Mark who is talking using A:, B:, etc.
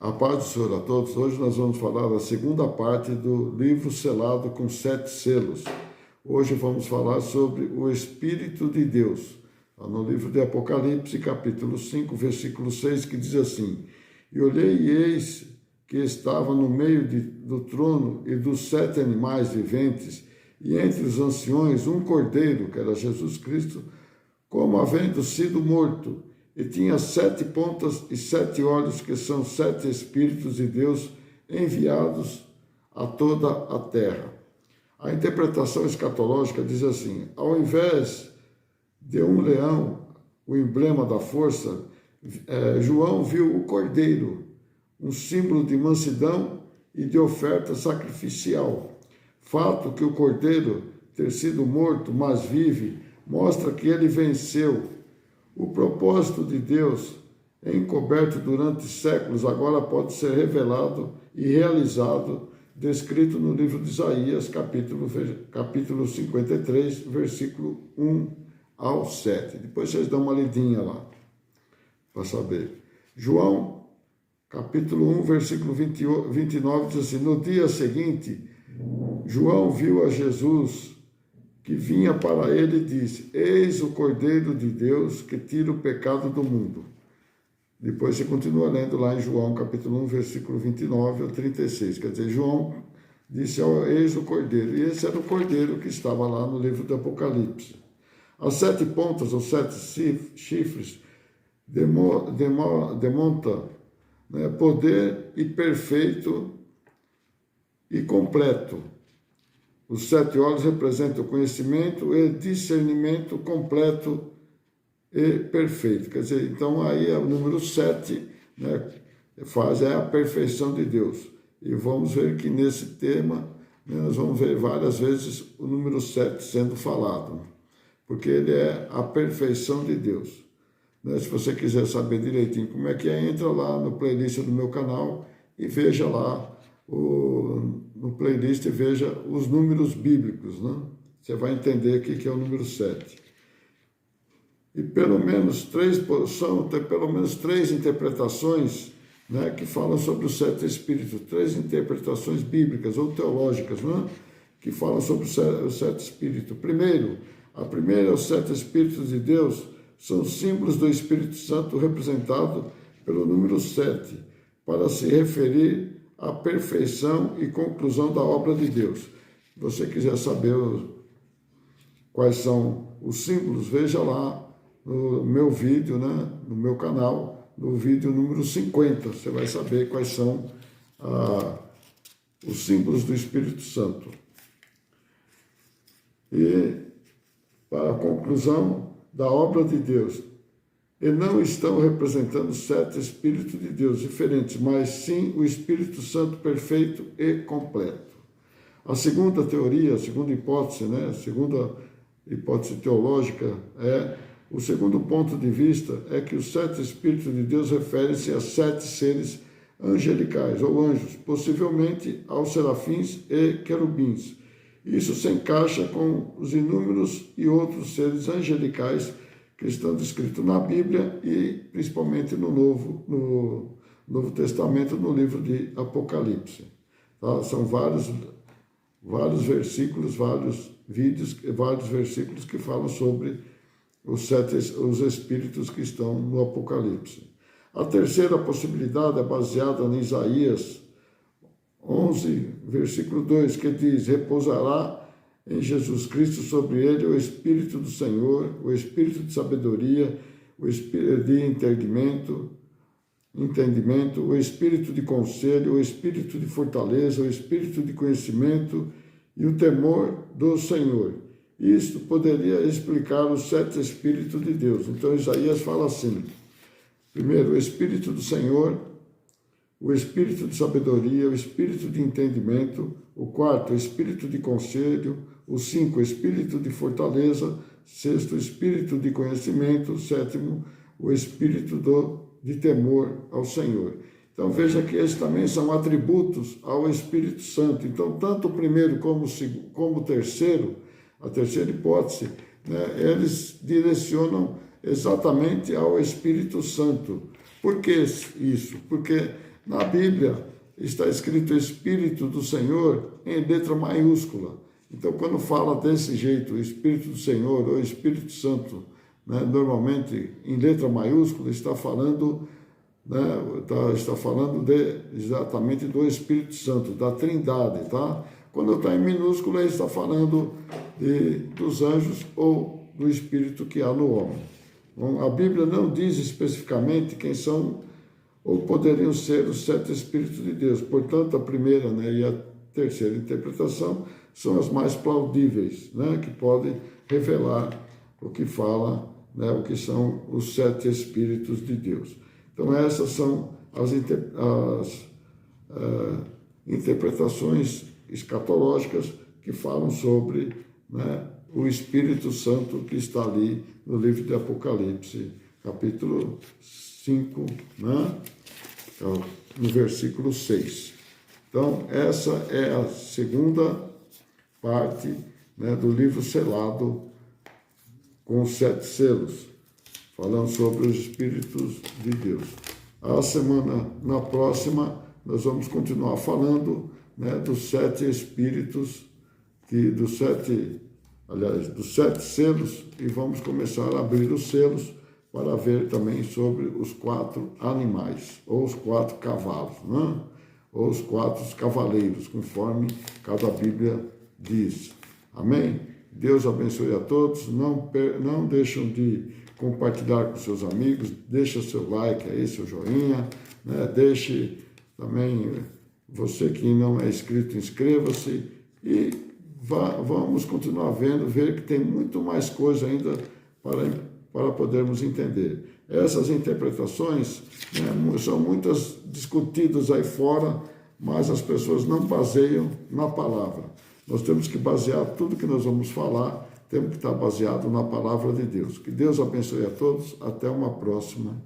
A: A paz do Senhor a todos. Hoje nós vamos falar da segunda parte do livro selado com 7 selos. Hoje vamos falar sobre o Espírito de Deus. No livro de Apocalipse, capítulo 5, versículo 6, que diz assim: E olhei e eis que estava no meio do trono e dos 7 animais viventes, e entre os anciões um cordeiro, que era Jesus Cristo, como havendo sido morto, e tinha 7 pontas e 7 olhos, que são 7 Espíritos de Deus enviados a toda a terra. A interpretação escatológica diz assim: ao invés de um leão, o emblema da força, João viu o cordeiro, um símbolo de mansidão e de oferta sacrificial. Fato que o cordeiro ter sido morto, mas vive, mostra que ele venceu. O propósito de Deus, encoberto durante séculos, agora pode ser revelado e realizado, descrito no livro de Isaías, capítulo 53, versículo 1 ao 7. Depois vocês dão uma lidinha lá, para saber. João, capítulo 1, versículo 29, diz assim: no dia seguinte, João viu a Jesus que vinha para ele e disse: eis o Cordeiro de Deus que tira o pecado do mundo. Depois você continua lendo lá em João, capítulo 1, versículo 29 ao 36. Quer dizer, João disse: eis o Cordeiro. E esse era o Cordeiro que estava lá no livro do Apocalipse. As 7 pontas, ou 7 chifres, demonstram poder e perfeito e completo. Os 7 olhos representam o conhecimento e discernimento completo e perfeito. Quer dizer, então aí é o número 7, é a perfeição de Deus. E vamos ver que nesse tema, nós vamos ver várias vezes o número 7 sendo falado, porque ele é a perfeição de Deus. Se você quiser saber direitinho como é que é, entra lá no playlist do meu canal e veja lá no playlist e veja os números bíblicos, Você vai entender o que é o número 7. E tem pelo menos três interpretações, que falam sobre os 7 Espíritos, 3 interpretações bíblicas ou teológicas, que falam sobre os 7 Espíritos. A primeira, os 7 Espíritos de Deus são símbolos do Espírito Santo representado pelo número 7, para se referir à perfeição e conclusão da obra de Deus. Se você quiser saber quais são os símbolos, veja lá no meu vídeo, no meu canal, no vídeo número 50. Você vai saber quais são os símbolos do Espírito Santo. E para a conclusão da obra de Deus, e não estão representando 7 Espíritos de Deus diferentes, mas sim o Espírito Santo perfeito e completo. A segunda teoria, a segunda hipótese, a segunda hipótese teológica o segundo ponto de vista é que os 7 Espíritos de Deus referem-se a 7 seres angelicais ou anjos, possivelmente aos serafins e querubins. Isso se encaixa com os inúmeros e outros seres angelicais que estão descritos na Bíblia e principalmente no Novo Testamento, no livro de Apocalipse. São vários versículos, vários vídeos, vários versículos que falam sobre os Espíritos que estão no Apocalipse. A terceira possibilidade é baseada em Isaías 11, versículo 2, que diz: repousará em Jesus Cristo sobre ele o Espírito do Senhor, o Espírito de sabedoria, o Espírito de entendimento, o Espírito de conselho, o Espírito de fortaleza, o Espírito de conhecimento e o temor do Senhor. Isto poderia explicar os 7 Espíritos de Deus. Então Isaías fala assim: primeiro, o Espírito do Senhor, o Espírito de sabedoria, o Espírito de entendimento, o quarto, o Espírito de conselho, o 5, o Espírito de fortaleza, sexto, o Espírito de conhecimento, o sétimo, o Espírito de temor ao Senhor. Então veja que esses também são atributos ao Espírito Santo. Então tanto o primeiro como o terceiro, a terceira hipótese, eles direcionam exatamente ao Espírito Santo. Por que isso? Porque na Bíblia está escrito Espírito do Senhor em letra maiúscula. Então, quando fala desse jeito, Espírito do Senhor ou Espírito Santo, né, normalmente em letra maiúscula, está falando, né, está falando exatamente do Espírito Santo, da Trindade, tá? Quando está em minúscula, ele está falando dos anjos ou do Espírito que há no homem. Bom, a Bíblia não diz especificamente quem são ou poderiam ser os 7 Espíritos de Deus. Portanto, a primeira, né, e a terceira interpretação são as mais plausíveis, né, que podem revelar o que fala, né, o que são os 7 Espíritos de Deus. Então, essas são as interpretações escatológicas que falam sobre, né, o Espírito Santo que está ali no livro de Apocalipse, capítulo 5, né, no versículo 6. Então, essa é a segunda parte, né, do livro selado com os 7 selos, falando sobre os Espíritos de Deus. Na próxima, nós vamos continuar falando, né, dos 7 Espíritos, dos 7 selos, e vamos começar a abrir os selos para ver também sobre os 4 animais, ou os 4 cavalos, né? Ou os 4 cavaleiros, conforme cada Bíblia diz. Amém? Deus abençoe a todos. Não deixem de compartilhar com seus amigos, deixa seu like aí, seu joinha, né? Deixe também, você que não é inscrito, inscreva-se e vamos continuar ver que tem muito mais coisa ainda para podermos entender. Essas interpretações, né, são muitas discutidas aí fora, mas as pessoas não baseiam na palavra. Nós temos que basear tudo que nós vamos falar, temos que estar baseado na palavra de Deus. Que Deus abençoe a todos. Até uma próxima.